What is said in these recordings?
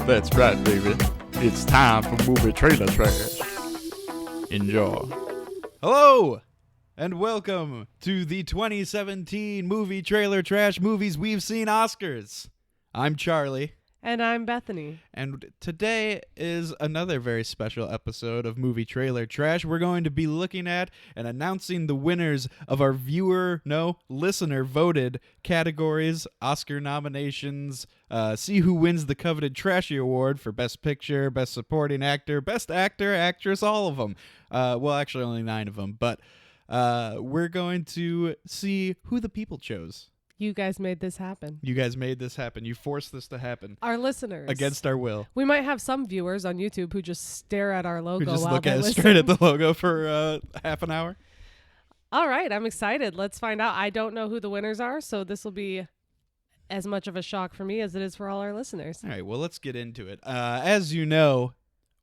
That's right, baby. It's time for movie trailer trash. Enjoy. Hello, and welcome to the 2017 movie trailer trash movies we've seen Oscars. I'm Charlie. And I'm Bethany. And today is another very special episode of Movie Trailer Trash. We're going to be looking at and announcing the winners of our listener-voted categories, Oscar nominations, see who wins the coveted Trashy Award for Best Picture, Best Supporting Actor, Best Actor, Actress, all of them. Well, actually only 9 of them, but we're going to see who the people chose. You guys made this happen. You guys made this happen. You forced this to happen. Our listeners. Against our will. We might have some viewers on YouTube who just stare at our logo who just while look they at listen. straight at the logo for half an hour. All right, I'm excited. Let's find out. I don't know who the winners are, so this will be as much of a shock for me as it is for all our listeners. All right, well, let's get into it. As you know,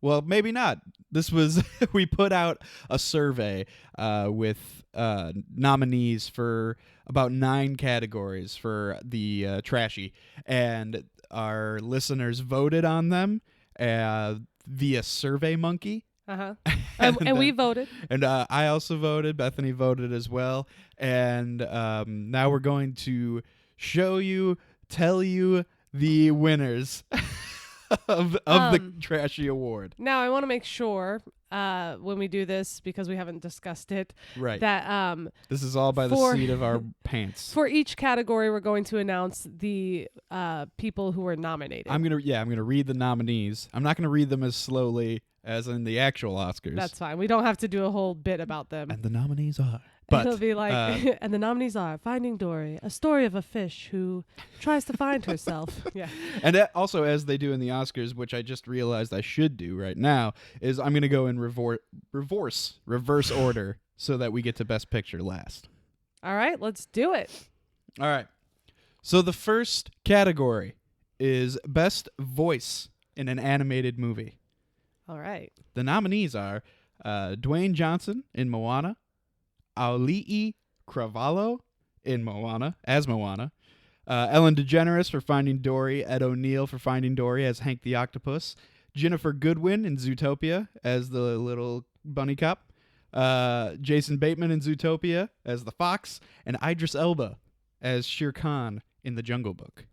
well, maybe not. This was, we put out a survey with nominees for about 9 categories for the Trashy, and our listeners voted on them via SurveyMonkey. Uh-huh. and we voted. And I also voted. Bethany voted as well. And now we're going to tell you the winners of the Trashy Award. Now, I want to make sure when we do this, because we haven't discussed it, right, that this is all by the seat of our pants. For each category, we're going to announce the people who were nominated. I'm gonna read the nominees. I'm not gonna read them as slowly as in the actual Oscars. That's fine. We don't have to do a whole bit about them. And the nominees are. But it'll be like, and the nominees are Finding Dory, a story of a fish who tries to find herself. Yeah. And also, as they do in the Oscars, which I just realized I should do right now, is I'm going to go in reverse order so that we get to Best Picture last. All right, let's do it. All right. So the first category is Best Voice in an Animated Movie. All right. The nominees are Dwayne Johnson in Moana, Auli'i Cravalho in Moana, Ellen DeGeneres for Finding Dory, Ed O'Neill for Finding Dory as Hank the Octopus, Ginnifer Goodwin in Zootopia as the little bunny cop, Jason Bateman in Zootopia as the fox, and Idris Elba as Shere Khan in The Jungle Book.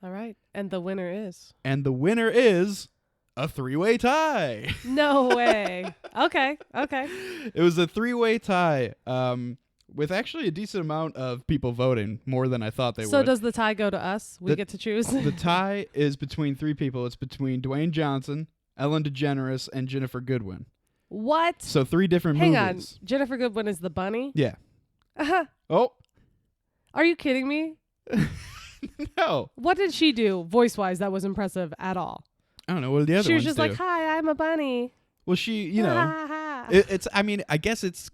All right, and the winner is? And the winner is a 3-way tie. No way. Okay. It was a 3-way tie with actually a decent amount of people voting, more than I thought they would. So does the tie go to us? We get to choose? The tie is between 3 people. It's between Dwayne Johnson, Ellen DeGeneres, and Ginnifer Goodwin. What? So 3 different movies. Hang on. Ginnifer Goodwin is the bunny? Yeah. Uh-huh. Oh. Are you kidding me? No. What did she do voice-wise that was impressive at all? I don't know. What did the other ones do? She was just like, hi, I'm a bunny. Well, it's, I mean, I guess it's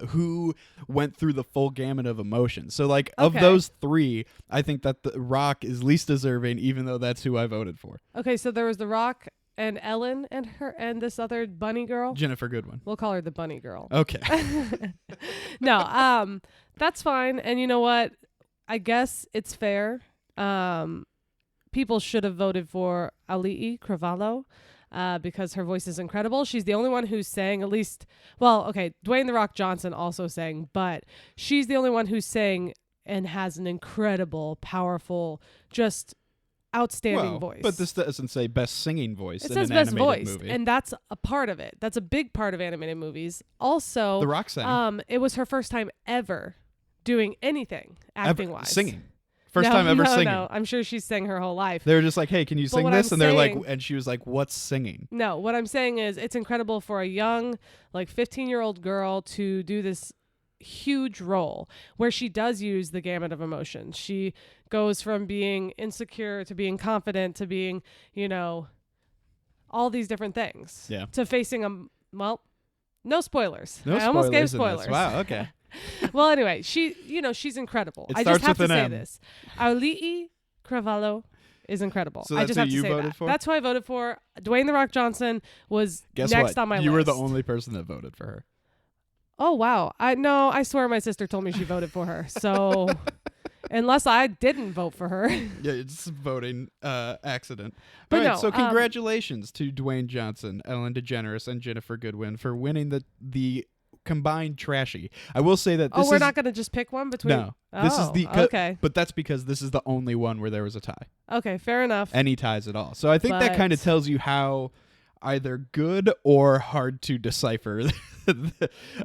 who went through the full gamut of emotions. So, like, of those 3, I think that The Rock is least deserving, even though that's who I voted for. Okay, so there was The Rock and Ellen and this other bunny girl? Ginnifer Goodwin. We'll call her the bunny girl. Okay. No, that's fine. And you know what? I guess it's fair. People should have voted for Auli'i Cravalho because her voice is incredible. She's the only one who sang, at least, well, okay, Dwayne "The Rock" Johnson also sang, but she's the only one who sang and has an incredible, powerful, just outstanding voice. But this doesn't say best singing voice it in says an best animated voice, movie. And that's a part of it. That's a big part of animated movies. Also, The Rock sang. It was her first time ever doing anything acting-wise. Singing. First time ever singing. No, I'm sure she sang her whole life. They were just like, "Hey, can you sing this?" And they're like, and she was like, "What's singing?" No, what I'm saying is it's incredible for a young, like 15-year-old girl to do this huge role where she does use the gamut of emotions. She goes from being insecure to being confident to being, all these different things. Yeah. To facing no spoilers. No I almost gave spoilers. spoilers. Wow, okay. Well, anyway, she's incredible. It I just starts have with to an say M. this. Auli'i Cravalho is incredible. So I that's just who have to you say voted that. for? That's who I voted for. Dwayne "The Rock" Johnson was Guess next what? on my list. You were the only person that voted for her. Oh, wow. I swear my sister told me she voted for her. So unless I didn't vote for her. Yeah, it's a voting accident. But All right, no, so congratulations to Dwayne Johnson, Ellen DeGeneres, and Ginnifer Goodwin for winning the combined trashy. I will say that this we're is not going to just pick one between. no. This is the okay. but that's because this is the only one where there was a tie. Okay, fair enough. Any ties at all. So I think that kind of But- tells you how either good or hard to decipher a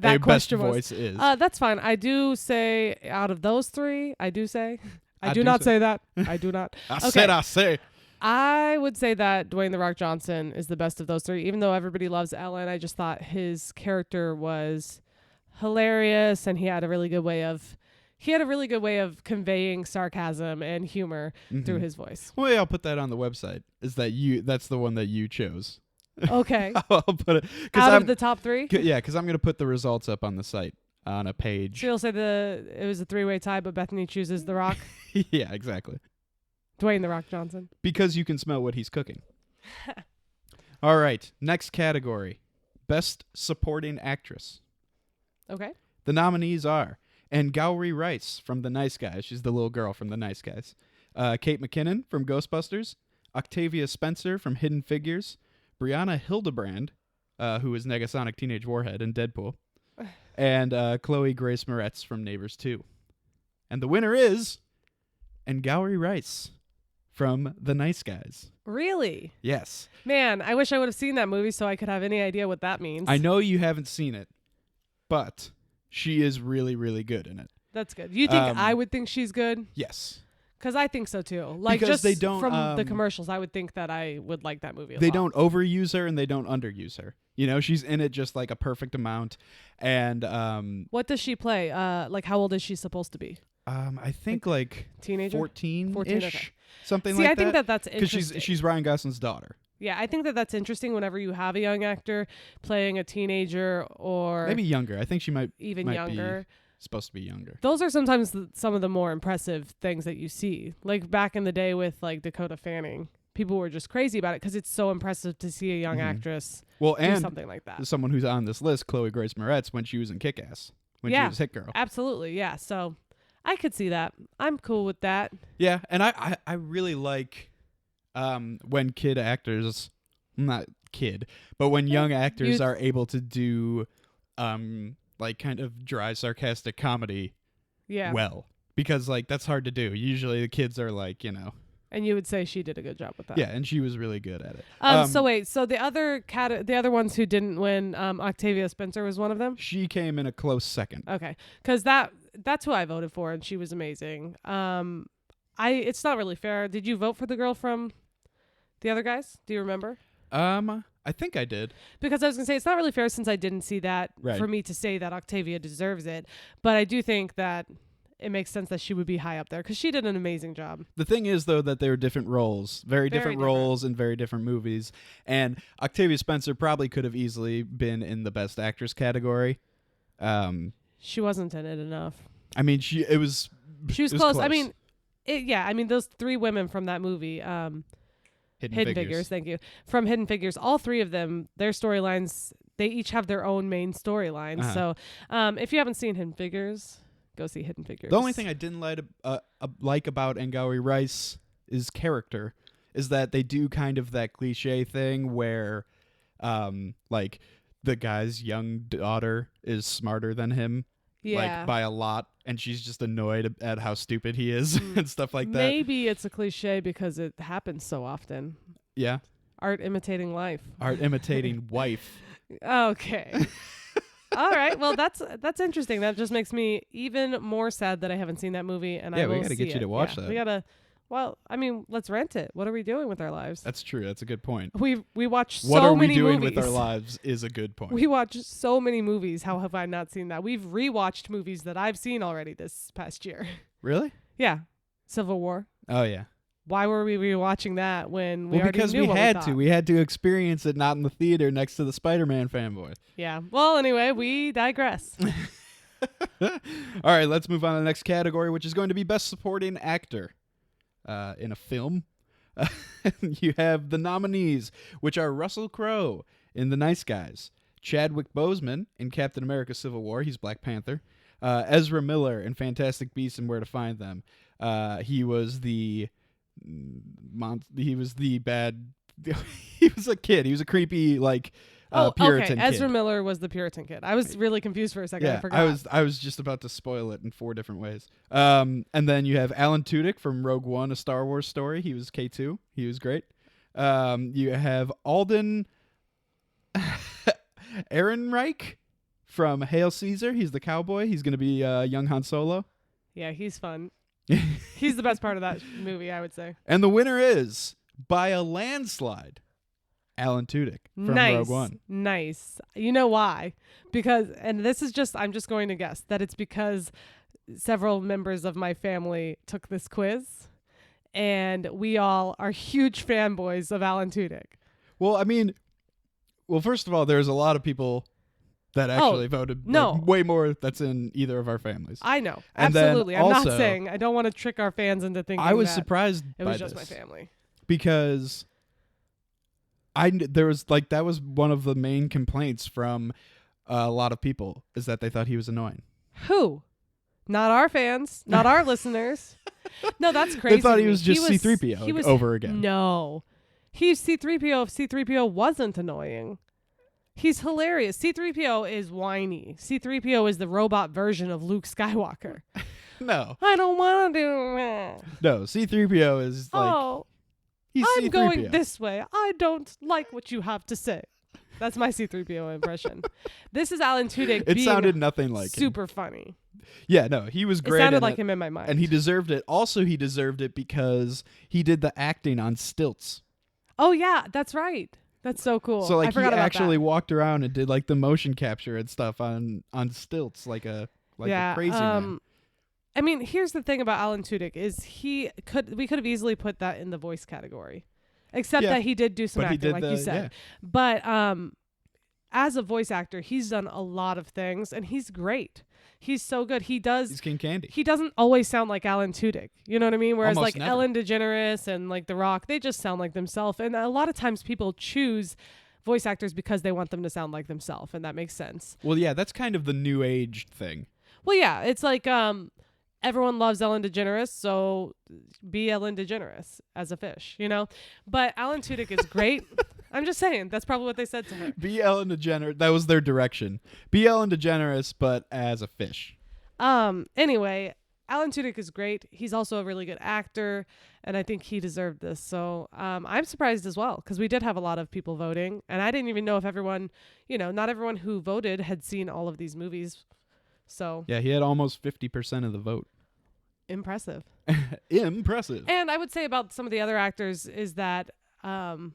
best question was. voice is. That's fine. I do say out of those three, I do do not say. say that. I do not. I okay. said I say. I would say that Dwayne The Rock Johnson is the best of those three. Even though everybody loves Ellen, I just thought his character was hilarious, and he had a really good way of conveying sarcasm and humor through his voice. Well, yeah, I'll put that on the website. Is that that's the one that you chose? Okay. I'll put it Out of the top three? Yeah, because I'm gonna put the results up on the site on a page. So you'll say it was a 3-way tie, but Bethany chooses The Rock. Yeah, exactly. Dwayne The Rock Johnson. Because you can smell what he's cooking. All right, next category: Best Supporting Actress. Okay. The nominees are Angourie Rice from The Nice Guys. She's the little girl from The Nice Guys. Kate McKinnon from Ghostbusters. Octavia Spencer from Hidden Figures. Brianna Hildebrand, who is Negasonic Teenage Warhead in Deadpool. And Chloe Grace Moretz from Neighbors 2. And the winner is Angourie Rice from The Nice Guys. Really? Yes. Man, I wish I would have seen that movie so I could have any idea what that means. I know you haven't seen it, but she is really, really good in it. That's good. You think I would think she's good? Yes. Because I think so too. Like Because just they don't, from the commercials, I would think that I would like that movie. They don't overuse her and they don't underuse her. You know, she's in it just like a perfect amount. And what does she play? Like how old is she supposed to be? I think like teenager, 14-ish, 14, okay. something See, like I think that. that's interesting. Because she's Ryan Gosling's daughter. Yeah, I think that's interesting whenever you have a young actor playing a teenager or Maybe younger. I think she might younger. Be supposed to be younger. Those are sometimes some of the more impressive things that you see. Like back in the day with like Dakota Fanning, people were just crazy about it because it's so impressive to see a young actress do something like that. Someone who's on this list, Chloe Grace Moretz, when she was in Kick-Ass, when she was Hit Girl. Absolutely, yeah. So I could see that. I'm cool with that. Yeah, and I really like when kid actors, not kid, but when young actors are able to do like kind of dry sarcastic comedy well, because like that's hard to do. Usually the kids are like, you know. And you would say she did a good job with that. Yeah, and she was really good at it. So the other ones who didn't win, Octavia Spencer was one of them. She came in a close second. Okay, because that's who I voted for, and she was amazing. It's not really fair. Did you vote for the girl from the other guys? Do you remember? I think I did. Because I was gonna say it's not really fair since I didn't see that for me to say that Octavia deserves it, but I do think that it makes sense that she would be high up there because she did an amazing job. The thing is, though, that they were different roles, very different roles in very different movies, and Octavia Spencer probably could have easily been in the Best Actress category. She wasn't in it enough. I mean, she was close. I mean, those three women from that movie, Hidden Figures. Thank you. From Hidden Figures, all three of them, their storylines, they each have their own main storylines. So, if you haven't seen Hidden Figures, go see Hidden Figures. The only thing I didn't like about Angourie Rice's character is that they do kind of that cliche thing where, like, the guy's young daughter is smarter than him, like by a lot, and she's just annoyed at how stupid he is and stuff like that. Maybe it's a cliche because it happens so often. Yeah. Art imitating life. Art imitating wife. Okay. All right. Well, that's interesting. That just makes me even more sad that I haven't seen that movie. And I will we got to get you to watch that. We gotta. Well, I mean, let's rent it. What are we doing with our lives? That's true. That's a good point. We watch so many movies. What are we doing with our lives is a good point. We watch so many movies. How have I not seen that? We've rewatched movies that I've seen already this past year. Really? Yeah. Civil War. Oh yeah. Why were we rewatching that when we already because knew what we had thought? to. We had to experience it not in the theater next to the Spider-Man fanboy. Yeah. Well, anyway, we digress. All right, let's move on to the next category, which is going to be Best Supporting Actor in a film. You have the nominees, which are Russell Crowe in The Nice Guys, Chadwick Boseman in Captain America Civil War, he's Black Panther, Ezra Miller in Fantastic Beasts and Where to Find Them, He was the he was the bad. He was a kid. He was a creepy Puritan okay. Ezra kid. Miller was the Puritan kid. I was really confused for a second. I Yeah, forgot. I was just about to spoil it in 4 different ways. And then you have Alan Tudyk from Rogue One, a Star Wars story. He was K2. He was great. You have Alden Ehrenreich from Hail Caesar. He's the cowboy. He's going to be young Han Solo. Yeah, he's fun. He's the best part of that movie, I would say. And the winner is, by a landslide, Alan Tudyk from Rogue One. Nice. You know why? Because, and this is just, I'm just going to guess that it's because several members of my family took this quiz, and we all are huge fanboys of Alan Tudyk. Well, I mean, first of all, there's a lot of people that actually voted. Way more that's in either of our families. I know. And absolutely. I'm also, not saying, I don't want to trick our fans into thinking I was that surprised it by was just this my family. because there was that was one of the main complaints from a lot of people, is that they thought he was annoying. Who? Not our fans, not our listeners. No, that's crazy. They thought he was just C-3PO over again. No. He's C-3PO if C-3PO wasn't annoying. He's hilarious. C-3PO is whiny. C-3PO is the robot version of Luke Skywalker. No. I don't want to do that. No, C-3PO is he's I'm C-3PO. going this way. I don't like what you have to say. That's my C-3PO impression. This is Alan Tudyk It being sounded nothing like him. super funny. Yeah, no, he was great. It sounded like him in my mind. And he deserved it. Also, he deserved it because he did the acting on stilts. Oh, yeah, that's right. That's so cool. So I he forgot about actually that. walked around and did the motion capture and stuff on stilts like a crazy man. I mean, here's the thing about Alan Tudyk is we could have easily put that in the voice category, except that he did do some acting, like you said. Yeah. But as a voice actor, he's done a lot of things, and he's great. He's so good. He's King Candy. He doesn't always sound like Alan Tudyk. You know what I mean? Whereas Almost never. Ellen DeGeneres and The Rock, they just sound like themselves. And a lot of times people choose voice actors because they want them to sound like themselves, and that makes sense. Well, yeah, that's kind of the new age thing. Well, yeah, it's like everyone loves Ellen DeGeneres, so be Ellen DeGeneres as a fish, you know? But Alan Tudyk is great. I'm just saying, that's probably what they said to her. Be Ellen DeGeneres. That was their direction. Be Ellen DeGeneres, but as a fish. Anyway, Alan Tudyk is great. He's also a really good actor, and I think he deserved this. So I'm surprised as well, because we did have a lot of people voting, and I didn't even know if everyone, not everyone who voted had seen all of these movies. So yeah, he had almost 50% of the vote. Impressive. Impressive. And I would say about some of the other actors is that, one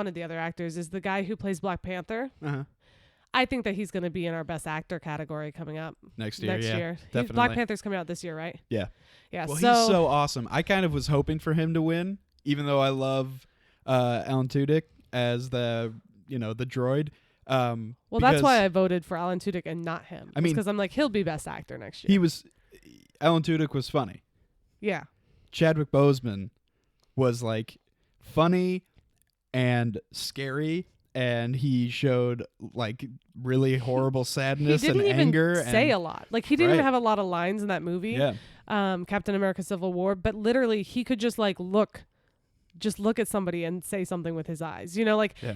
of the other actors is the guy who plays Black Panther. Uh-huh. I think that he's going to be in our Best Actor category coming up next year. Definitely. Black Panther's coming out this year, right? Yeah. Yeah. Well, he's so awesome. I kind of was hoping for him to win, even though I love Alan Tudyk as the droid. Well, that's why I voted for Alan Tudyk and not him. I mean, because I'm like, he'll be Best Actor next year. Alan Tudyk was funny. Yeah. Chadwick Boseman was funny and scary, and he showed really horrible sadness and anger. He didn't even say a lot. He didn't even have a lot of lines in that movie. Yeah. Captain America: Civil War, but literally he could just look at somebody and say something with his eyes.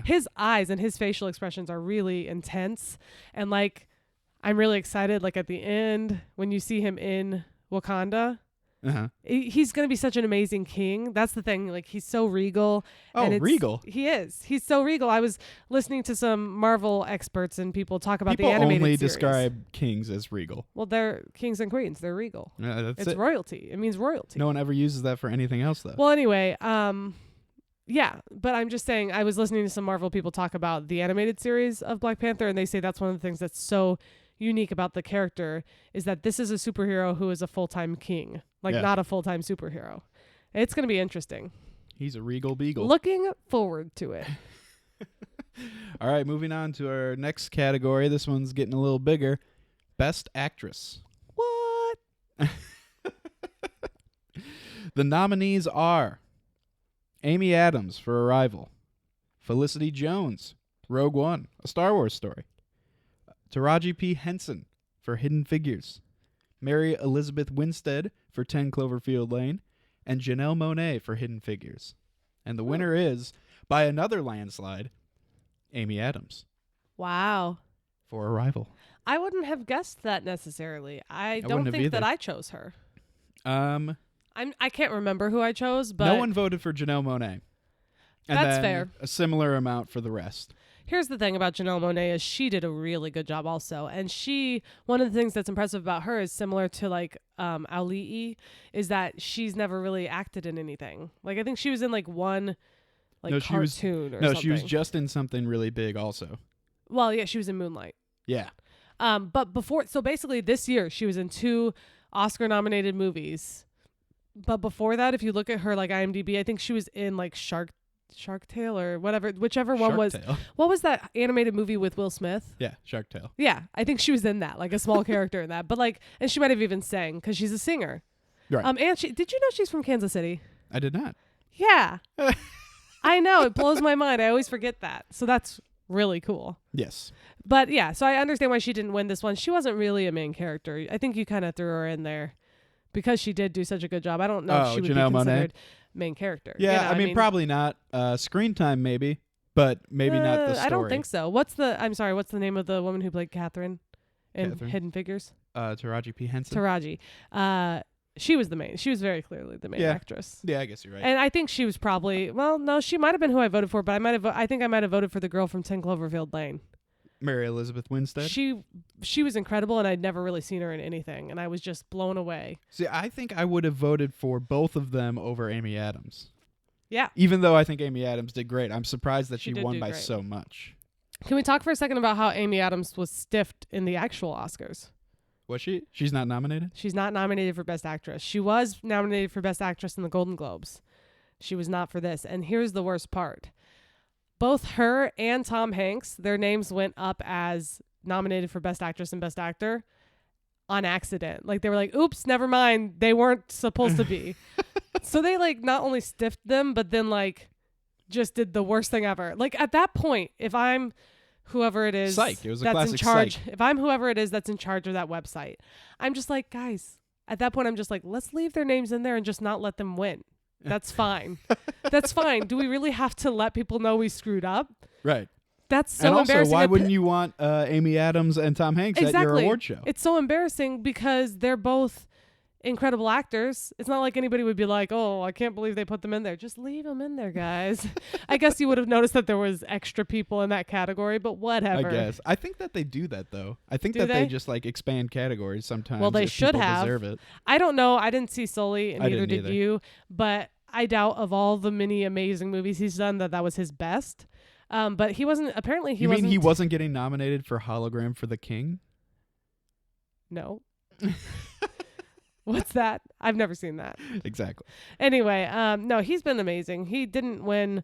His eyes and his facial expressions are really intense, and I'm really excited at the end when you see him in Wakanda. Uh-huh. He's going to be such an amazing king. That's the thing. He's so regal. Oh, regal. He is. He's so regal. I was listening to some Marvel experts and people talk about the animated only series. Describe kings as regal. Well, they're kings and queens. They're regal. It's royalty. It means royalty. No one ever uses that for anything else, though. Well, anyway, yeah, but I'm just saying, I was listening to some Marvel people talk about the animated series of Black Panther, and they say that's one of the things that's so unique about the character is that this is a superhero who is a full-time king, not a full-time superhero. It's going to be interesting. He's a regal beagle. Looking forward to it. All right, moving on to our next category. This one's getting a little bigger. Best Actress. What? The nominees are Amy Adams for Arrival, Felicity Jones, Rogue One, A Star Wars Story, Taraji P. Henson for Hidden Figures, Mary Elizabeth Winstead for 10 Cloverfield Lane, and Janelle Monáe for Hidden Figures. And the winner is, by another landslide, Amy Adams Wow. for Arrival. I wouldn't have guessed that necessarily. I wouldn't don't have think that either. I chose her. I can't remember who I chose, but No one voted for Janelle Monáe. And That's then fair. A similar amount for the rest. here's the thing about Janelle Monáe is she did a really good job also. And one of the things that's impressive about her is similar to like Auli'i, is that she's never really acted in anything. Like I think she was in like one No, cartoon or something. she was just in something really big also. Well, yeah, she was in Moonlight. Yeah. But so basically this year she was in 2 Oscar nominated movies. But before that, if you look at her like IMDb, I think she was in like Shark Tale or whatever, whichever one Shark was. Tale. What was that animated movie with Will Smith? Yeah, Shark Tale. Yeah, I think she was in that, like a small character in that. But like, and she might have even sang because she's a singer. Right. And did you know she's from Kansas City? I did not. Yeah. I know, it blows my mind. I always forget that. So that's really cool. Yes. But yeah, so I understand why she didn't win this one. She wasn't really a main character. I think you kind of threw her in there because she did do such a good job. I don't know if she would Janelle be Monáe? considered main character. Yeah, You know, I mean probably not. Screen time maybe, but maybe not the story. I don't think so. What's the name of the woman who played Catherine in Catherine? Hidden Figures? Taraji P. Henson. Taraji. She was the main. She was very clearly the main actress. Yeah, I guess you're right. And I think she was probably, well, no, she might have been who I voted for, but I think I might have voted for the girl from 10 Cloverfield Lane. Mary Elizabeth Winstead. She was incredible, and I'd never really seen her in anything, and I was just blown away. See, I think I would have voted for both of them over Amy Adams. Yeah. Even though I think Amy Adams did great, I'm surprised that She she did won do by great. so much. Can we talk for a second about how Amy Adams was stiffed in the actual Oscars? Was she? She's not nominated? She's not nominated for Best Actress. She was nominated for Best Actress in the Golden Globes. She was not for this. And here's the worst part. Both her and Tom Hanks, their names went up as nominated for Best Actress and Best Actor on accident. Like they were like, oops, never mind. They weren't supposed to be. So they like not only stiffed them, but then like just did the worst thing ever. Like at that point, if I'm whoever it is Psych. It was a that's in classic charge, psych. if I'm whoever it is that's in charge of that website, I'm just like, guys, at that point, I'm just like, let's leave their names in there and just not let them win. That's fine. That's fine. Do we really have to let people know we screwed up? Right. That's so and also, embarrassing. why wouldn't you want Amy Adams and Tom Hanks at your award show? It's so embarrassing because they're both incredible actors. It's not like anybody would be like, oh, I can't believe they put them in there. Just leave them in there, guys. I guess you would have noticed that there was extra people in that category, but whatever. I guess. I think that they do that, though. I think Do that they they? just like expand categories sometimes. Well, they if should people have. deserve it. I don't know. I didn't see Sully, and I neither didn't did either. you. But I doubt of all the many amazing movies he's done that was his best. But he wasn't. Apparently, You mean he wasn't getting nominated for Hologram for the King? No. What's that? I've never seen that. Exactly. Anyway, no, he's been amazing. He didn't win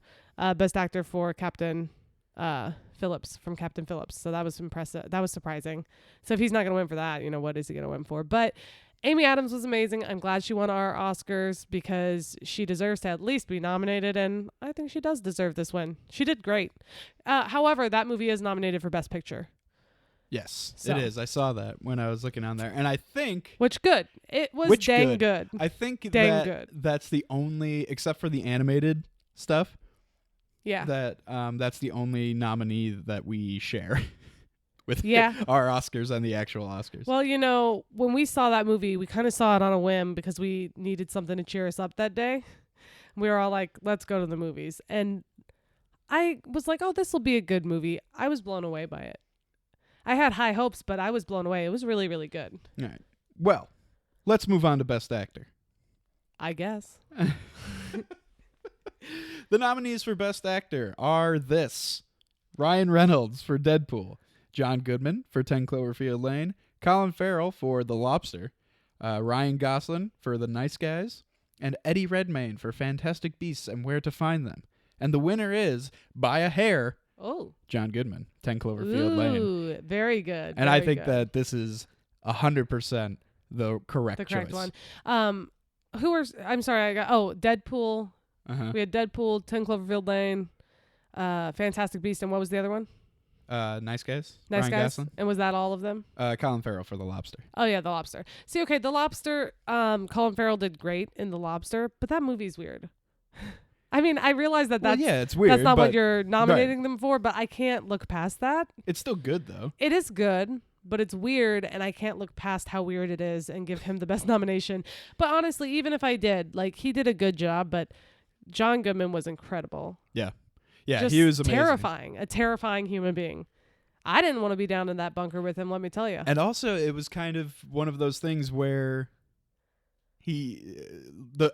Best Actor for Captain Phillips from Captain Phillips, so that was impressive. That was surprising. So if he's not going to win for that, what is he going to win for? But Amy Adams was amazing. I'm glad she won our Oscars because she deserves to at least be nominated, and I think she does deserve this win. She did great. However, that movie is nominated for Best Picture. Yes, So. it is. I saw that when I was looking on there, and I think Which good. It was dang good. I think Dang that good. that's the only, except for the animated stuff, Yeah. that that's the only nominee that we share with Yeah. our Oscars and the actual Oscars. Well, when we saw that movie, we kind of saw it on a whim because we needed something to cheer us up that day. We were all like, let's go to the movies. And I was like, oh, this will be a good movie. I was blown away by it. I had high hopes, but I was blown away. It was really, really good. All right. Well, let's move on to Best Actor. I guess. The nominees for Best Actor are this: Ryan Reynolds for Deadpool, John Goodman for 10 Cloverfield Lane, Colin Farrell for The Lobster, Ryan Gosling for The Nice Guys, and Eddie Redmayne for Fantastic Beasts and Where to Find Them. And the winner is, by a hair, Oh. John Goodman, 10 Cloverfield Lane. Ooh, very good. And I very think good. that this is 100% the correct the correct choice. one. I'm sorry. Deadpool. Uh-huh. We had Deadpool, 10 Cloverfield Lane, Fantastic Beast, and what was the other one? Nice Guys. Nice Ryan Guys. Gosling. And was that all of them? Colin Farrell for The Lobster. Oh yeah, The Lobster. See, okay, The Lobster. Colin Farrell did great in The Lobster, but that movie's weird. I mean, I realize that Well, that's yeah, it's weird. that's not but what you're nominating them for, but I can't look past that. It's still good though. It is good, but it's weird, and I can't look past how weird it is and give him the best nomination. But honestly, even if I did, like, he did a good job, but John Goodman was incredible. Yeah, Just he was amazing. terrifying, a terrifying human being. I didn't want to be down in that bunker with him, let me tell you. And also, it was kind of one of those things where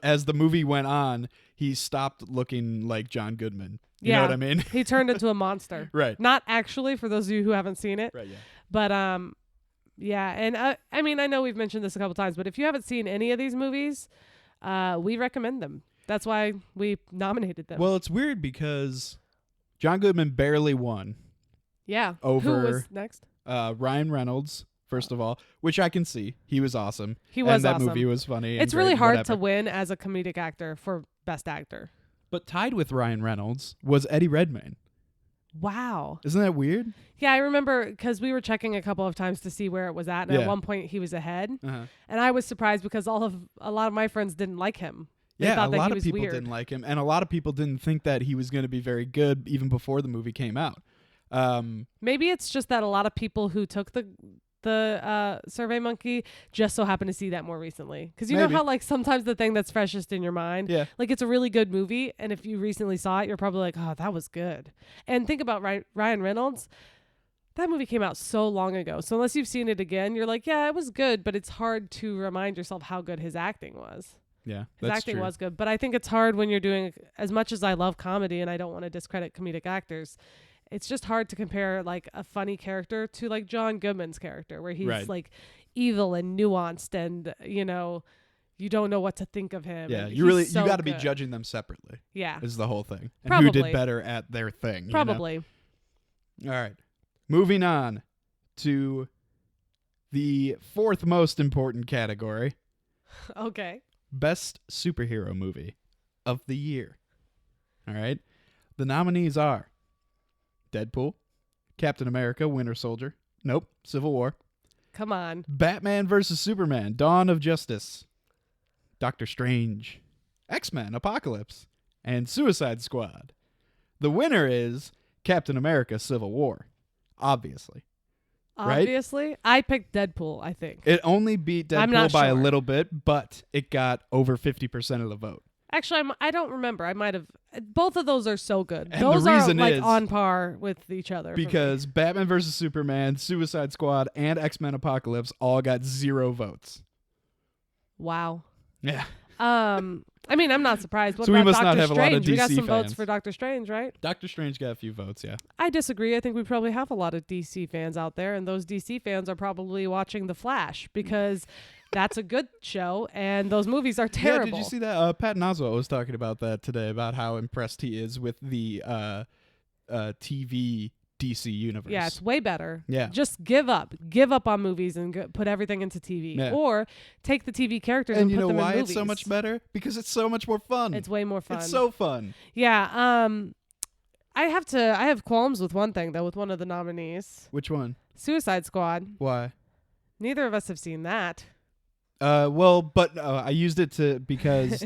as the movie went on, he stopped looking like John Goodman. You know what I mean? He turned into a monster. Right. Not actually, for those of you who haven't seen it. Right. Yeah. But yeah, and I mean, I know we've mentioned this a couple times, but if you haven't seen any of these movies, we recommend them. That's why we nominated them. Well, it's weird because John Goodman barely won. Yeah. Over who was next? Ryan Reynolds, first of all, which I can see. He was awesome. He was and that awesome. movie was funny. It's and really great, hard whatever. to win as a comedic actor for Best Actor. But tied with Ryan Reynolds was Eddie Redmayne. Wow. Isn't that weird? Yeah, I remember because we were checking a couple of times to see where it was at, and Yeah. at one point he was ahead, Uh-huh. and I was surprised because a lot of my friends didn't like him. They Yeah, thought a that lot he of was people weird. didn't like him, and a lot of people didn't think that he was going to be very good even before the movie came out. Maybe it's just that a lot of people who took the Survey Monkey just so happen to see that more recently. Because you know Maybe. how like sometimes the thing that's freshest in your mind, Yeah. like it's a really good movie, and if you recently saw it, you're probably like, oh, that was good. And think about Ryan Reynolds. That movie came out so long ago. So unless you've seen it again, you're like, yeah, it was good, but it's hard to remind yourself how good his acting was. Yeah, His that's acting true. was good, but I think it's hard when you're doing, as much as I love comedy and I don't want to discredit comedic actors, it's just hard to compare like a funny character to like John Goodman's character, where he's Right. like evil and nuanced, and you don't know what to think of him. Yeah, and you he's so got to be good. judging them separately. Yeah, Is the whole thing. And who Probably. did better at their thing. you know? probably. All right. Moving on to the fourth most important category, Okay. Best Superhero Movie of the Year. All right. The nominees are Deadpool, Captain America, Winter Soldier. Nope. Civil War. Come on. Batman vs. Superman, Dawn of Justice. Doctor Strange. X-Men, Apocalypse. And Suicide Squad. The winner is Captain America, Civil War. Obviously. Right? Obviously, I picked Deadpool. I think. It only beat I'm not Deadpool by a sure. little bit, but it got over 50% of the vote. Actually, I don't remember. I might have. Both of those are so good. And the those are reason like is on par with each other. for me. Because Batman vs. Superman, Suicide Squad, and X-Men Apocalypse all got 0 votes. Wow. Yeah. I mean, I'm not surprised. What So we about must not Doctor have a lot of Strange? We got DC some votes fans. for Doctor Strange, right? Doctor Strange got a few votes, yeah. I disagree. I think we probably have a lot of DC fans out there, and those DC fans are probably watching The Flash because that's a good show, and those movies are terrible. Yeah, did you see that? Patton Oswalt was talking about that today, about how impressed he is with the TV DC universe. Yeah, it's way better. Yeah. Just give up. Give up on movies and put everything into TV. Yeah. Or take the TV characters and and you put know them why in it's so movies. much better? Because it's so much more fun. It's way more fun. It's so fun. Yeah. I have qualms with one thing though, with one of the nominees. Which one? Suicide Squad. Why? Neither of us have seen that. Well, but I used it to because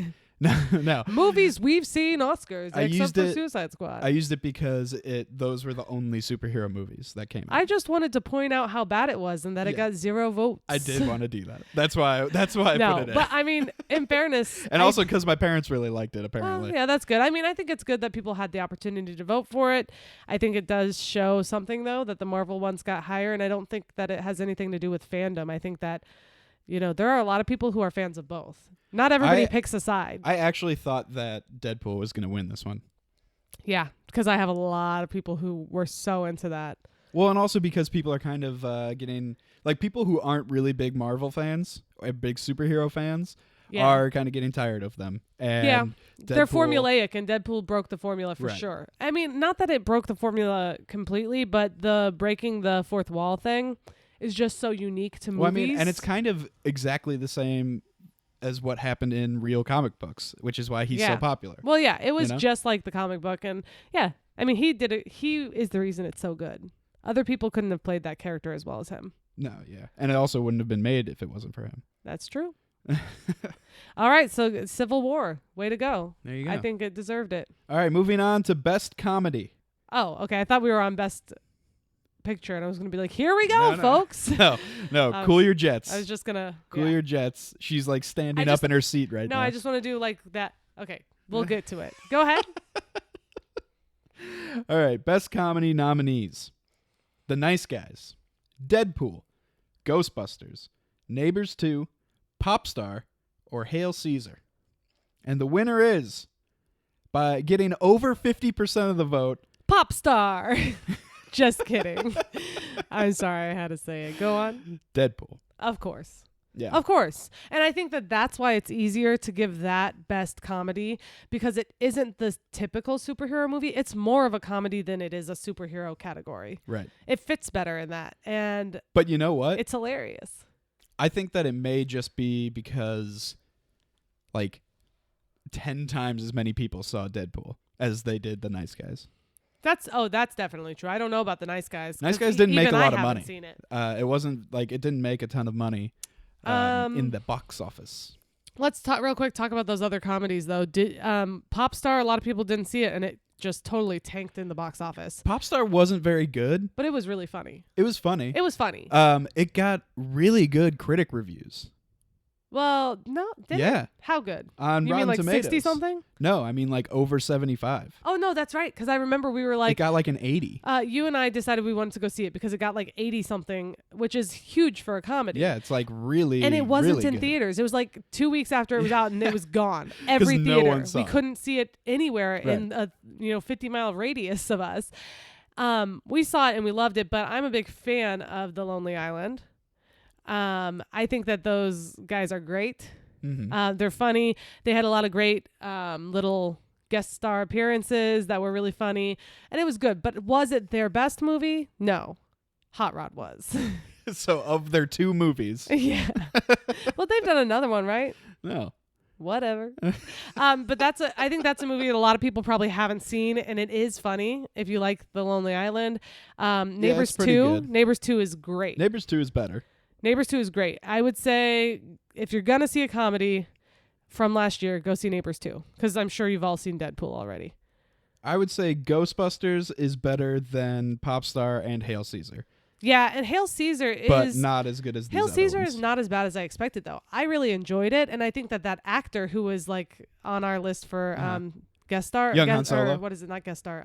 no. Movies we've seen Oscars, I except used for it- Suicide Squad. I used it because those were the only superhero movies that came out. I just wanted to point out how bad it was and that it Yeah. got 0 votes. I did want to do that. That's why I no, put it in. but I mean, in fairness, And also because my parents really liked it, well, apparently. yeah, that's good. I mean, I think it's good that people had the opportunity to vote for it. I think it does show something, though, that the Marvel ones got higher, and I don't think that it has anything to do with fandom. I think that, there are a lot of people who are fans of both. Not everybody picks a side. I actually thought that Deadpool was going to win this one. Yeah, because I have a lot of people who were so into that. Well, and also because people are kind of getting, like, people who aren't really big Marvel fans or big superhero fans Yeah. are kind of getting tired of them. And Yeah. They're Deadpool- formulaic, and Deadpool broke the formula for Right. sure. I mean, not that it broke the formula completely, but the breaking the fourth wall thing is just so unique to movies. Well, I mean, and it's kind of exactly the same as what happened in real comic books, which is why he's so Yeah. popular. Well, yeah, it was know? just like the comic book, and yeah, I mean, he did it. He is the reason it's so good. Other people couldn't have played that character as well as him. No, yeah. And it also wouldn't have been made if it wasn't for him. That's true. All right, so Civil War. Way to go. There you go. I think it deserved it. All right, moving on to Best Comedy. Oh, okay. I thought we were on Best Picture, and I was going to be like, here we go, No. folks. No, cool your jets. I was just going to... Cool your jets. She's like standing up in her seat right now. No, I just want to do like that. Okay, we'll get to it. Go ahead. All right, Best Comedy nominees. The Nice Guys, Deadpool, Ghostbusters, Neighbors 2, Popstar, or Hail Caesar. And the winner is, by getting over 50% of the vote, Pop star. Just kidding. I'm sorry, I had to say it. Go on. Deadpool. Of course. Yeah. Of course. And I think that that's why it's easier to give that best comedy, because it isn't the typical superhero movie. It's more of a comedy than it is a superhero category. Right. It fits better in that. And But you know what? it's hilarious. I think that it may just be because like 10 times as many people saw Deadpool as they did The Nice Guys. That's definitely true. I don't know about The Nice Guys. Nice Guys didn't make a lot of money. Seen it. It wasn't like it didn't make a ton of money in the box office. Let's talk real quick. Talk about those other comedies though. Popstar? A lot of people didn't see it, and it just totally tanked in the box office. Popstar wasn't very good. But it was really funny. It was funny. It was funny. It got really good critic reviews. Well, no, didn't Yeah. it? How good? On You Rotten mean like Tomatoes. 60 something? No, I mean like over 75. Oh no, that's right. Because I remember we were like, it got like an 80. you and I decided we wanted to go see it because it got like 80 something, which is huge for a comedy. Yeah, it's like really, And it wasn't really in good. theaters. It was like 2 weeks after it was out, and it was gone. Every no theater. one saw We it. couldn't see it anywhere Right. in a 50-mile radius of us. We saw it and we loved it, but I'm a big fan of The Lonely Island. I think that those guys are great. Mm-hmm. They're funny. They had a lot of great little guest star appearances that were really funny, and it was good. But was it their best movie? No. Hot Rod was. So of their two movies, Yeah. Well, they've done another one, right? no. Whatever. But I think that's a movie that a lot of people probably haven't seen, and it is funny if you like The Lonely Island. Neighbors it's pretty 2. good. Neighbors 2 is great. Neighbors 2 is better. Neighbors 2 is great. I would say if you're gonna see a comedy from last year, go see Neighbors 2, because I'm sure you've all seen Deadpool already. I would say Ghostbusters is better than Popstar and Hail Caesar, Yeah, and Hail Caesar but is not as good as these Hail other Caesar ones. is not as bad as I expected, though. I really enjoyed it, and I think that actor who was like on our list for guest star, Young Han Solo. or what is it? Not guest star.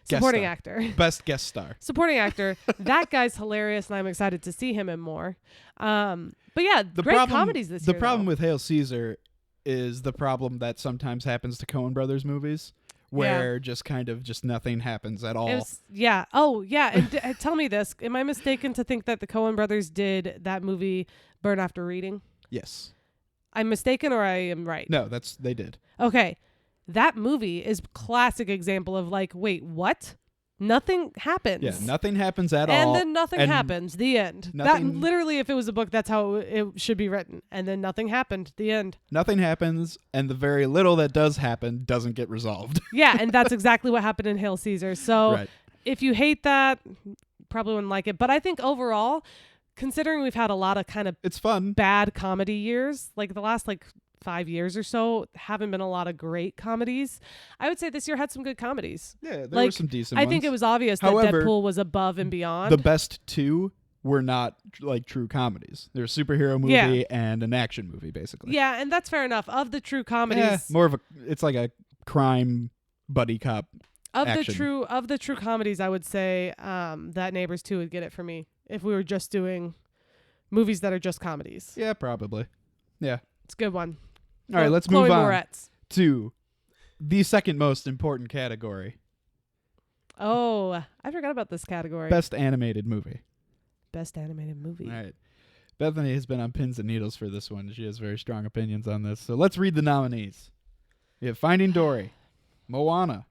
Supporting star. actor. Best guest star. Supporting actor. That guy's hilarious, and I'm excited to see him in more. But yeah, great comedies this year. The problem though. with Hail Caesar is the problem that sometimes happens to Coen Brothers movies, where just kind of just nothing happens at all. It was, yeah. Oh, yeah. And tell me this: am I mistaken to think that the Coen Brothers did that movie Burn After Reading? Yes. I'm mistaken, or I am right? No, they did. Okay. That movie is classic example of like, wait, what? Nothing happens. Yeah, nothing happens at and all. then nothing and happens. The end. That nothing- literally, if it was a book, that's how it should be written. And then nothing happened. The end. Nothing happens, and the very little that does happen doesn't get resolved. Yeah, and that's exactly what happened in Hail Caesar. So Right. if you hate that, probably wouldn't like it. But I think overall, considering we've had a lot of kind of It's fun. bad comedy years, like the last 5 years or so haven't been a lot of great comedies. I would say this year had some good comedies. Yeah, there were some decent I ones. think it was obvious However, that Deadpool was above and beyond. The best two were not like true comedies. They're a superhero movie Yeah. and an action movie, basically. Yeah, and that's fair enough. Of the true comedies, Yeah, more of it's like a crime buddy cop. of action. the true comedies, I would say that Neighbors 2 would get it for me if we were just doing movies that are just comedies. Yeah, probably. Yeah. It's a good one. All right, let's Chloe move on Moretz. to the second most important category. Oh, I forgot about this category. Best animated movie. Best animated movie. All right. Bethany has been on pins and needles for this one. She has very strong opinions on this. So let's read the nominees. We have Finding Dory, Moana,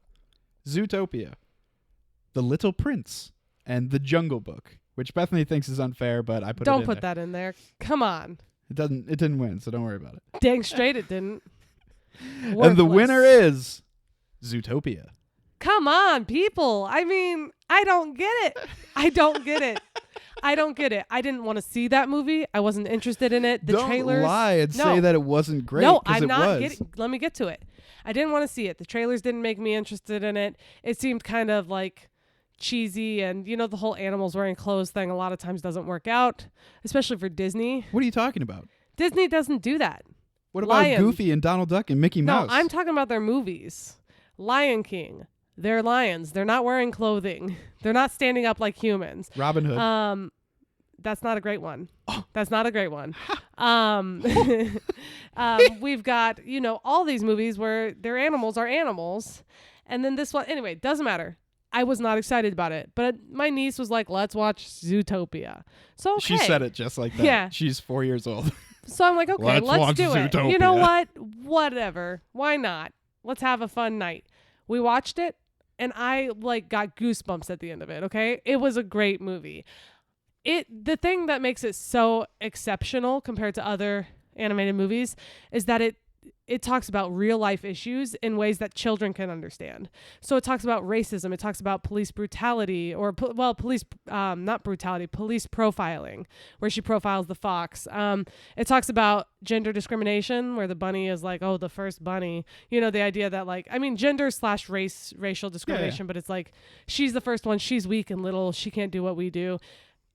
Zootopia, The Little Prince, and The Jungle Book, which Bethany thinks is unfair, but I put it Don't in put there. that in there. Come on. It didn't win, so don't worry about it. Dang straight it didn't. And the winner is Zootopia. Come on, people. I mean, I don't get it. I don't get it. I don't get it. I didn't want to see that movie. I wasn't interested in it. The Don't trailers. lie and No. say that it wasn't great. No, 'cause I'm it not was. getting. Let me get to it. I didn't want to see it. The trailers didn't make me interested in it. It seemed kind of like cheesy, and the whole animals wearing clothes thing a lot of times doesn't work out, especially for Disney. What are you talking about? Disney doesn't do that. What about Lion. Goofy and Donald Duck and Mickey Mouse? No, I'm talking about their movies. Lion King. They're lions. They're not wearing clothing. They're not standing up like humans. Robin Hood. That's not a great one. Oh. That's not a great one. We've got, all these movies where their animals are animals. And then this one, anyway, doesn't matter. I was not excited about it. But my niece was like, let's watch Zootopia. So, okay. She said it just like that. Yeah. She's 4 years old. So I'm like, okay, let's watch do it. Zootopia. You know what? Whatever. Why not? Let's have a fun night. We watched it, and I got goosebumps at the end of it. Okay, it was a great movie. The thing that makes it so exceptional compared to other animated movies is that it talks about real life issues in ways that children can understand. So it talks about racism. It talks about police brutality police profiling, where she profiles the fox. It talks about gender discrimination, where the bunny is like, oh, the first bunny, the idea that gender/racial discrimination, but it's like, she's the first one. She's weak and little. She can't do what we do.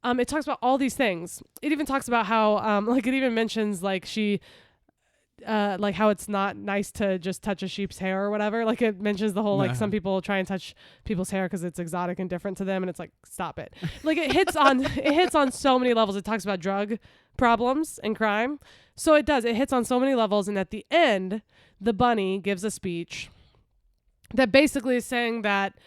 It talks about all these things. It even talks about how, it even mentions she, how it's not nice to just touch a sheep's hair or whatever. Like, it mentions the whole, some people try and touch people's hair because it's exotic and different to them. And it's like, stop it. It hits on so many levels. It talks about drug problems and crime. So it does. It hits on so many levels. And at the end, the bunny gives a speech that basically is saying that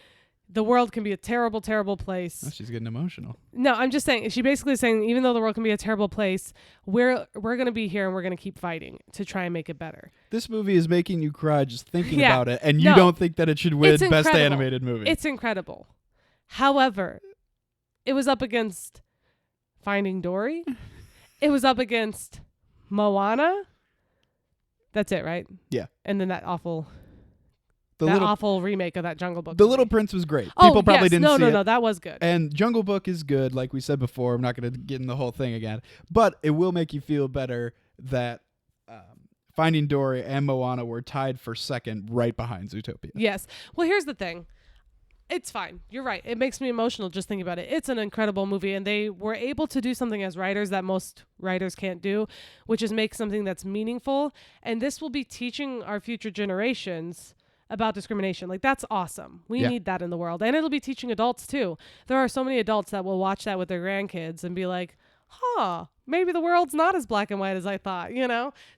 the world can be a terrible, terrible place. Oh, she's getting emotional. No, I'm just saying, she basically is saying, even though the world can be a terrible place, we're going to be here and we're going to keep fighting to try and make it better. This movie is making you cry just thinking Yeah. about it, and you don't think that it should win It's Best incredible. Animated Movie. It's incredible. However, it was up against Finding Dory. It was up against Moana. That's it, right? Yeah. And then that awful remake of that Jungle Book. The movie. Little Prince was great. Oh, People probably yes. didn't see it. No, that was good. And Jungle Book is good, like we said before. I'm not going to get in the whole thing again. But it will make you feel better that Finding Dory and Moana were tied for second right behind Zootopia. Yes. Well, here's the thing. It's fine. You're right. It makes me emotional just thinking about it. It's an incredible movie, and they were able to do something as writers that most writers can't do, which is make something that's meaningful. And this will be teaching our future generations about discrimination. That's awesome. We need that in the world. And it'll be teaching adults too. There are so many adults that will watch that with their grandkids and be like, maybe the world's not as black and white as I thought,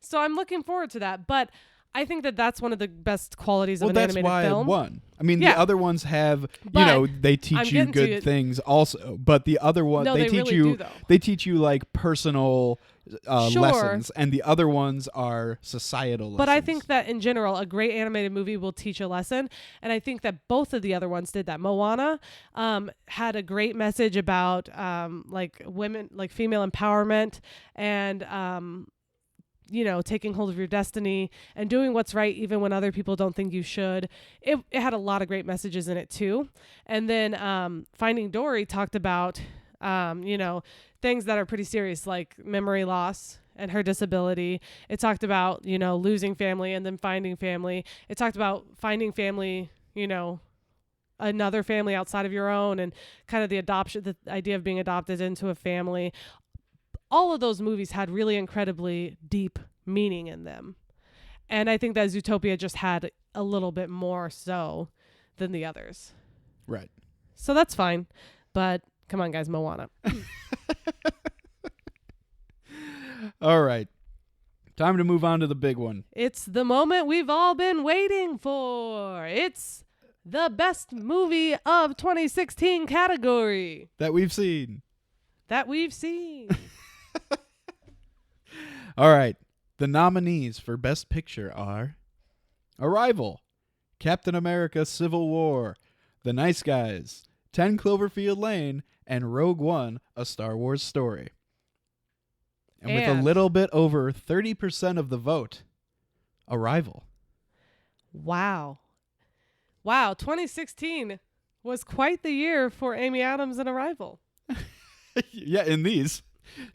So I'm looking forward to that. But I think that that's one of the best qualities of an animated film. Well, that's why it won. I mean, Yeah. the other ones have, But they I'm teach you getting to good it. things also. But the other one, No, they they teach really you, do, though. they teach you personal Sure. lessons, and the other ones are societal lessons. But I think that in general, a great animated movie will teach a lesson. And I think that both of the other ones did that. Moana had a great message about women, female empowerment and, taking hold of your destiny and doing what's right even when other people don't think you should. It had a lot of great messages in it too. And then Finding Dory talked about, things that are pretty serious, like memory loss and her disability. It talked about, losing family and then finding family. It talked about finding family, another family outside of your own, and kind of the idea of being adopted into a family. All of those movies had really incredibly deep meaning in them. And I think that Zootopia just had a little bit more so than the others. Right. So that's fine. But come on, guys, Moana. All right. Time to move on to the big one. It's the moment we've all been waiting for. It's the best movie of 2016 category That we've seen. that we've seen. All right. The nominees for Best Picture are Arrival, Captain America Civil War, The Nice Guys, 10 Cloverfield Lane, and Rogue One, A Star Wars Story. And with a And- little bit over 30% of the vote, Arrival. Wow. Wow, 2016 was quite the year for Amy Adams and Arrival. Yeah, in these.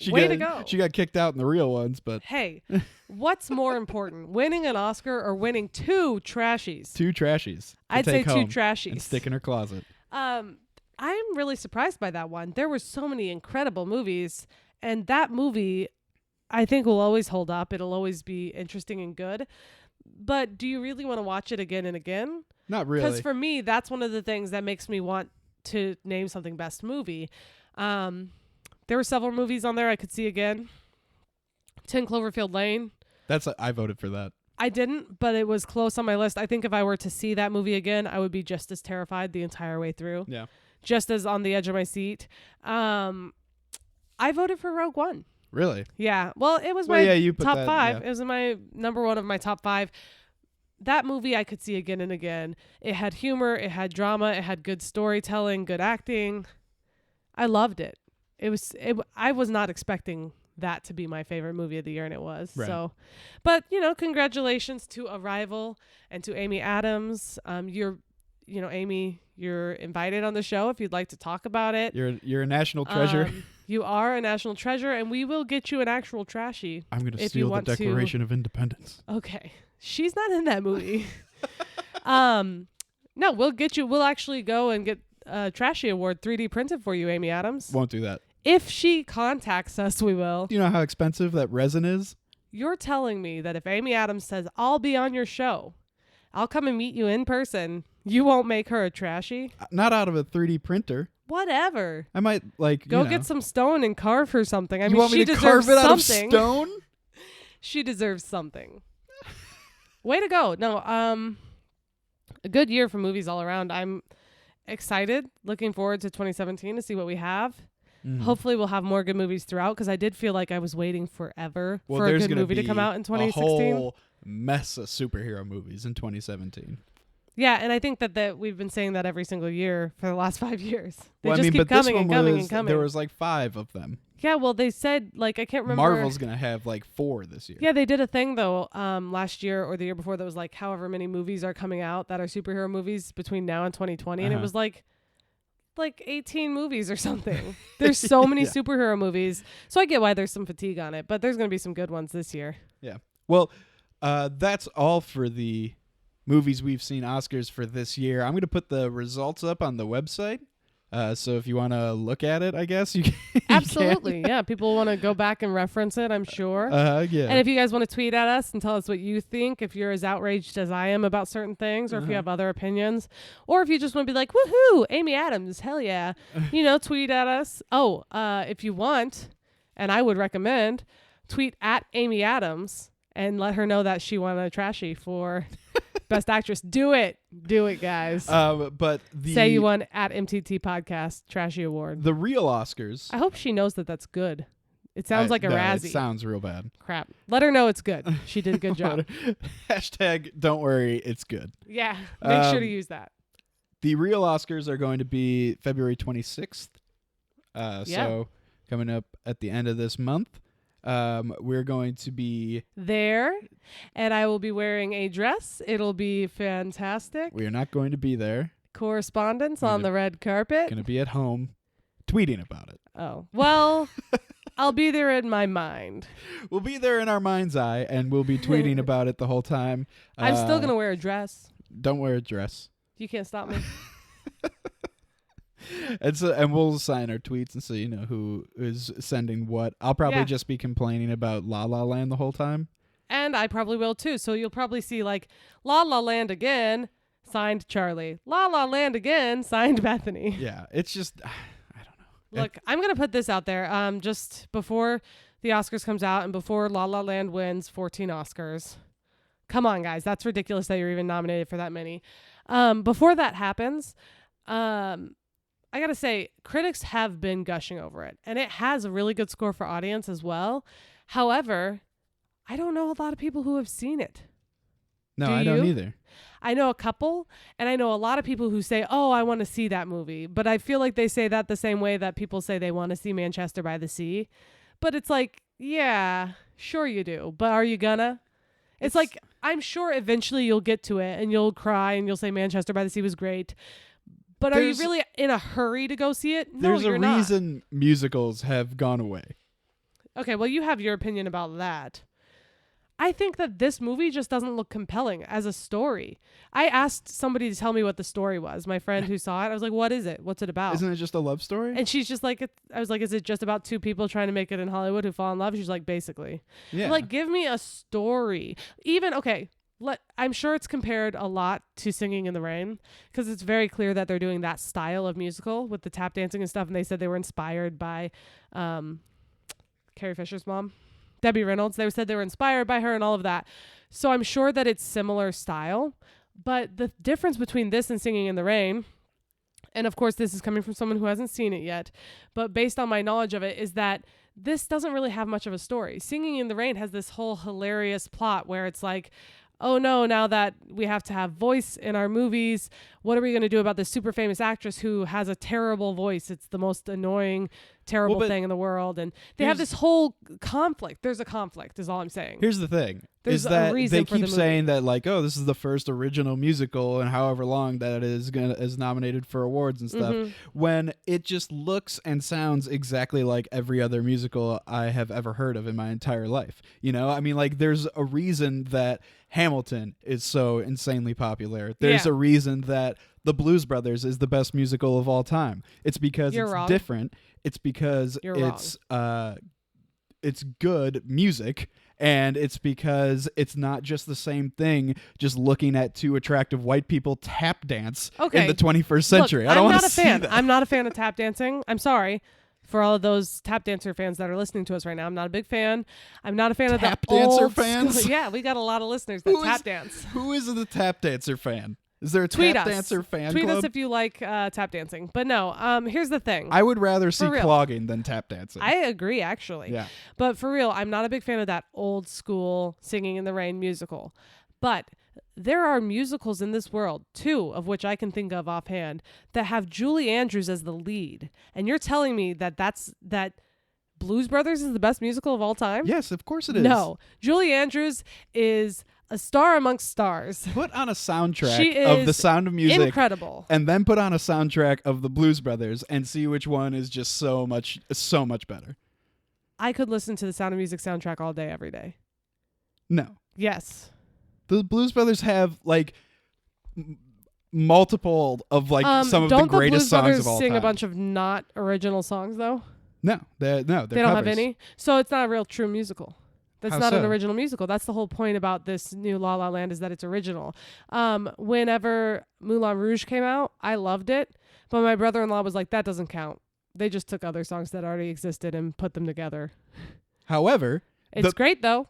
Way to go. She got kicked out in the real ones, but Hey, what's more important, winning an Oscar or winning 2 trashies? 2 trashies. to I'd say take 2 home trashies. and stick in her closet. I'm really surprised by that one. There were so many incredible movies, and that movie I think will always hold up. It'll always be interesting and good. But do you really want to watch it again and again? Not really. Because for me, that's one of the things that makes me want to name something best movie. There were several movies on there I could see again. 10 Cloverfield Lane. I voted for that. I didn't, but it was close on my list. I think if I were to see that movie again, I would be just as terrified the entire way through. Yeah. Just as on the edge of my seat. I voted for Rogue One. Really? Yeah. Well, it was you put top that, 5. yeah. It was my number 1 of my top 5. That movie I could see again and again. It had humor, it had drama, it had good storytelling, good acting. I loved it. I was not expecting that to be my favorite movie of the year, and it was. Right. So, but congratulations to Arrival and to Amy Adams. Amy, you're invited on the show if you'd like to talk about it. You're a national treasure. You are a national treasure, and we will get you an actual trashy. I'm going to if steal you the want to. Declaration of Independence. Okay. She's not in that movie. No, we'll actually go and get a Trashy Award 3D printed for you, Amy Adams. Won't do that. If she contacts us, we will. Do you know how expensive that resin is? You're telling me that if Amy Adams says, I'll be on your show, I'll come and meet you in person, you won't make her a Trashy? Not out of a 3D printer. Whatever. I might Go get some stone and carve her something. I you mean, want me she to deserves carve it out something. of stone? She deserves something. Way to go. No, a good year for movies all around. I'm excited, looking forward to 2017 to see what we have. Hopefully we'll have more good movies throughout, because I did feel like I was waiting forever for a good movie to come out in 2016. A whole mess of superhero movies in 2017. Yeah, and I think that we've been saying that every single year for the last 5 years. They Well, just keep but coming this and one coming was, and coming. there was like 5 of them. Yeah, well, they said, like, I can't remember. Marvel's going to have like 4 this year. Yeah, they did a thing, though, last year or the year before that was like however many movies are coming out that are superhero movies between now and 2020. And it was like 18 movies or something. There's so many superhero movies. So I get why there's some fatigue on it, but there's going to be some good ones this year. Yeah. Well, that's all for the movies we've seen Oscars for this year. I'm going to put the results up on the website. So if you want to look at it, I guess you can. Absolutely. Yeah. People want to go back and reference it, I'm sure. Yeah. And if you guys want to tweet at us and tell us what you think, if you're as outraged as I am about certain things, or if you have other opinions, or if you just want to be like, woohoo, Amy Adams, hell yeah, tweet at us. Oh, if you want, and I would recommend, tweet at Amy Adams and let her know that she won a Trashy for Best Actress. Do it, guys. But say you won at MTT Podcast Trashy Award. The real Oscars. I hope she knows that that's good. It sounds like a no, Razzie. It sounds real bad. Crap. Let her know it's good. She did a good job. Hashtag don't worry, it's good. Yeah. Make sure to use that. The real Oscars are going to be February 26th. So coming up at the end of this month. We're going to be there, and I will be wearing a dress. It'll be fantastic. We are not going to be there. Correspondence on the red carpet. Going to be at home tweeting about it. Oh, well, I'll be there in my mind. We'll be there in our mind's eye, and we'll be tweeting about it the whole time. I'm still going to wear a dress. Don't wear a dress. You can't stop me. And we'll sign our tweets and so you know who is sending what. I'll probably just be complaining about La La Land the whole time. And I probably will too. So you'll probably see like La La Land again, signed Charlie. La La Land again, signed Bethany. Yeah, it's just I don't know. Look, I'm gonna put this out there. Just before the Oscars comes out and before La La Land wins 14 Oscars. Come on, guys, that's ridiculous that you're even nominated for that many. Before that happens, I gotta say, critics have been gushing over it, and it has a really good score for audience as well. However, I don't know a lot of people who have seen it. No, I don't either. I know a couple, and I know a lot of people who say, oh, I want to see that movie. But I feel like they say that the same way that people say they want to see Manchester by the Sea. But it's like, yeah, sure you do. But are you gonna? It's like, I'm sure eventually you'll get to it and you'll cry and you'll say Manchester by the Sea was great. But are you really in a hurry to go see it? No, you're not. There's a reason musicals have gone away. Okay, well, you have your opinion about that. I think that this movie just doesn't look compelling as a story. I asked somebody to tell me what the story was. My friend who saw it, I was like, what is it? What's it about? Isn't it just a love story? And she's just like, I was like, is it just about two people trying to make it in Hollywood who fall in love? She's like, basically. Yeah. I'm like, give me a story. Even, okay, I'm sure it's compared a lot to Singing in the Rain because it's very clear that they're doing that style of musical with the tap dancing and stuff. And they said they were inspired by Carrie Fisher's mom, Debbie Reynolds. They said they were inspired by her and all of that. So I'm sure that it's similar style. But the difference between this and Singing in the Rain, and of course this is coming from someone who hasn't seen it yet, but based on my knowledge of it, is that this doesn't really have much of a story. Singing in the Rain has this whole hilarious plot where it's like, oh no, now that we have to have voice in our movies, what are we going to do about this super famous actress who has a terrible voice? It's the most annoying, terrible thing in the world. And they have this whole conflict. There's a conflict is all I'm saying. Here's the thing. There's is that a reason they for the keep movie. saying that like, oh, this is the first original musical and however long that it is nominated for awards and stuff, when it just looks and sounds exactly like every other musical I have ever heard of in my entire life. You know, I mean, like there's a reason that Hamilton is so insanely popular. There's a reason that The Blues Brothers is the best musical of all time. It's because You're it's wrong. different. It's because it's good music. And it's because it's not just the same thing, just looking at two attractive white people tap dance in the 21st century. Look, I don't I'm want not to a see fan. that. I'm not a fan of tap dancing. I'm sorry for all of those tap dancer fans that are listening to us right now. I'm not a big fan. I'm not a fan of the Tap dancer old fans? school. Yeah, we got a lot of listeners that tap dance. Who is the tap dancer fan? Is there a Tweet tap us. dancer fan Tweet club? us if you like tap dancing. But no, here's the thing. I would rather see real. clogging than tap dancing. I agree, actually. Yeah. But for real, I'm not a big fan of that old school Singing in the Rain musical. But there are musicals in this world, two of which I can think of offhand, that have Julie Andrews as the lead. And you're telling me that Blues Brothers is the best musical of all time? Yes, of course it is. No. Julie Andrews is a star amongst stars. Put on a soundtrack She of The is Sound of Music. Incredible. And then put on a soundtrack of the Blues Brothers and see which one is just so much better. I could listen to the Sound of Music soundtrack all day, every day. No. Yes. The Blues Brothers have like multiple of like some of the greatest songs songs of all sing time. a bunch of not original songs though? No, they're They don't covers. have any. So it's not a real true musical. That's How not an so? original musical. That's the whole point about this new La La Land is that it's original. Whenever Moulin Rouge came out, I loved it, but my brother-in-law was like, that doesn't count. They just took other songs that already existed and put them together. However, It's great though.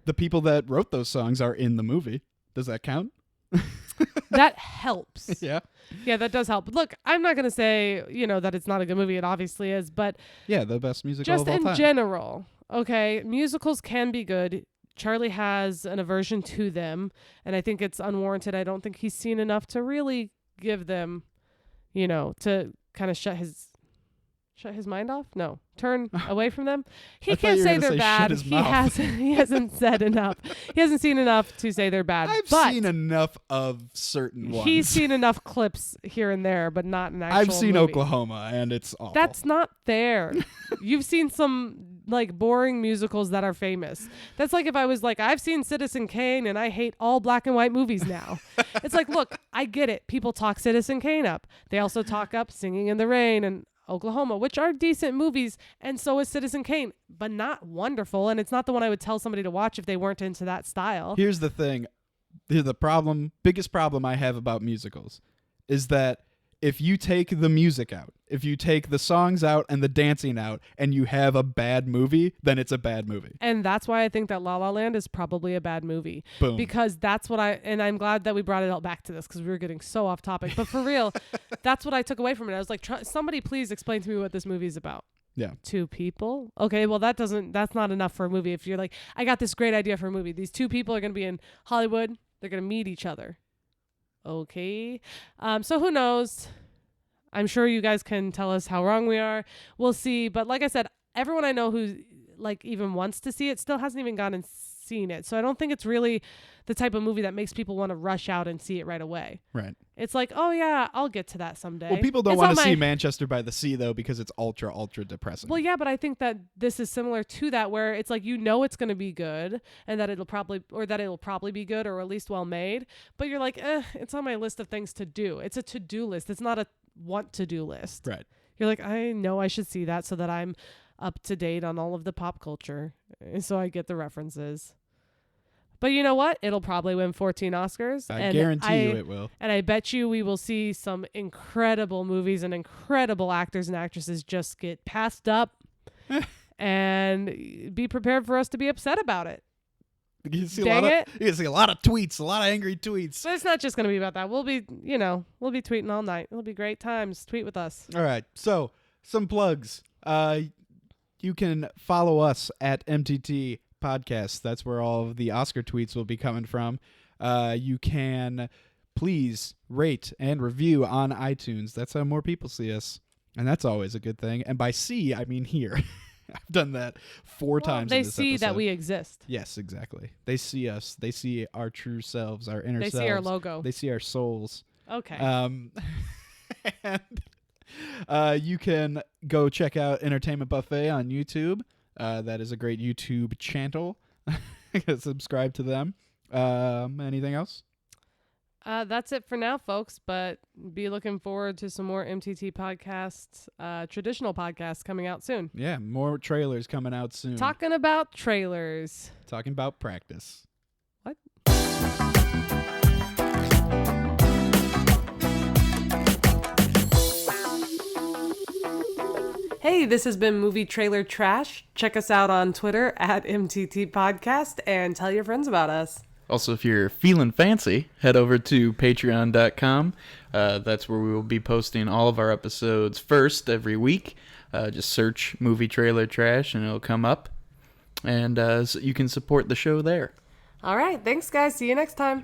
the people that wrote those songs are in the movie. Does that count? That helps. Yeah. Yeah, that does help. Look, I'm not going to say, that it's not a good movie. It obviously is, but Yeah, the best musical just of all in time. general, okay, musicals can be good. Charlie has an aversion to them, and I think it's unwarranted. I don't think he's seen enough to really give them, to kind of shut his mind off. No, turn away from them. He I thought can't you were say gonna they're say bad. shut his mouth. He hasn't said enough. He hasn't seen enough to say they're bad. I've but seen enough of certain ones. he's seen enough clips here and there, but not an actual I've seen movie. Oklahoma, and it's awful. That's not fair. You've seen some like boring musicals that are famous. That's like if I was like, I've seen Citizen Kane and I hate all black and white movies now. It's like, look, I get it. People talk Citizen Kane up. They also talk up Singing in the Rain and Oklahoma, which are decent movies, and so is Citizen Kane, but not wonderful. And it's not the one I would tell somebody to watch if they weren't into that style. Here's the thing. Biggest problem I have about musicals is that if you take the music out, if you take the songs out and the dancing out, and you have a bad movie, then it's a bad movie. And that's why I think that La La Land is probably a bad movie. Boom. Because that's what and I'm glad that we brought it all back to this because we were getting so off topic. But for real, that's what I took away from it. I was like, somebody please explain to me what this movie is about. Yeah. Two people? Okay, well that's not enough for a movie. If you're like, I got this great idea for a movie. These two people are going to be in Hollywood. They're going to meet each other. Okay. So who knows? I'm sure you guys can tell us how wrong we are. We'll see. But like I said, everyone I know who like even wants to see it still hasn't even gone and seen it. So I don't think it's really the type of movie that makes people want to rush out and see it right away. Right. It's like, oh yeah, I'll get to that someday. Well, people don't It's want on to see my- Manchester by the Sea, though, because it's ultra, ultra depressing. Well, yeah, but I think that this is similar to that, where it's like, it's going to be good, and that it'll probably be good, or at least well made. But you're like, it's on my list of things to do. It's a to-do list. It's not a want-to-do list. Right. You're like, I know I should see that so that I'm up to date on all of the pop culture, and so I get the references. But you know what? It'll probably win 14 Oscars. I guarantee you it will. And I bet you we will see some incredible movies and incredible actors and actresses just get passed up and be prepared for us to be upset about it. You can see Dang it. You can see a lot of tweets, a lot of angry tweets. But it's not just going to be about that. We'll be tweeting all night. It'll be great times. Tweet with us. All right. So, some plugs. You can follow us at MTT Podcast. That's where all of the Oscar tweets will be coming from. You can please rate and review on iTunes. That's how more people see us. And that's always a good thing. And by see, I mean here. I've done that 4 times They in this see that episode. we exist. Yes, exactly. They see us. They see our true selves, our inner They selves. see our logo. They see our souls. Okay. And you can go check out Entertainment Buffet on YouTube. That is a great YouTube channel. Subscribe to them. Anything else? That's it for now, folks, but be looking forward to some more MTT podcasts, traditional podcasts coming out soon. Yeah, more trailers coming out soon. Talking about trailers. Talking about practice. What? Hey, this has been Movie Trailer Trash. Check us out on Twitter at MTT Podcast and tell your friends about us. Also, if you're feeling fancy, head over to patreon.com. That's where we will be posting all of our episodes first every week. Just search Movie Trailer Trash and it'll come up. And so you can support the show there. All right. Thanks, guys. See you next time.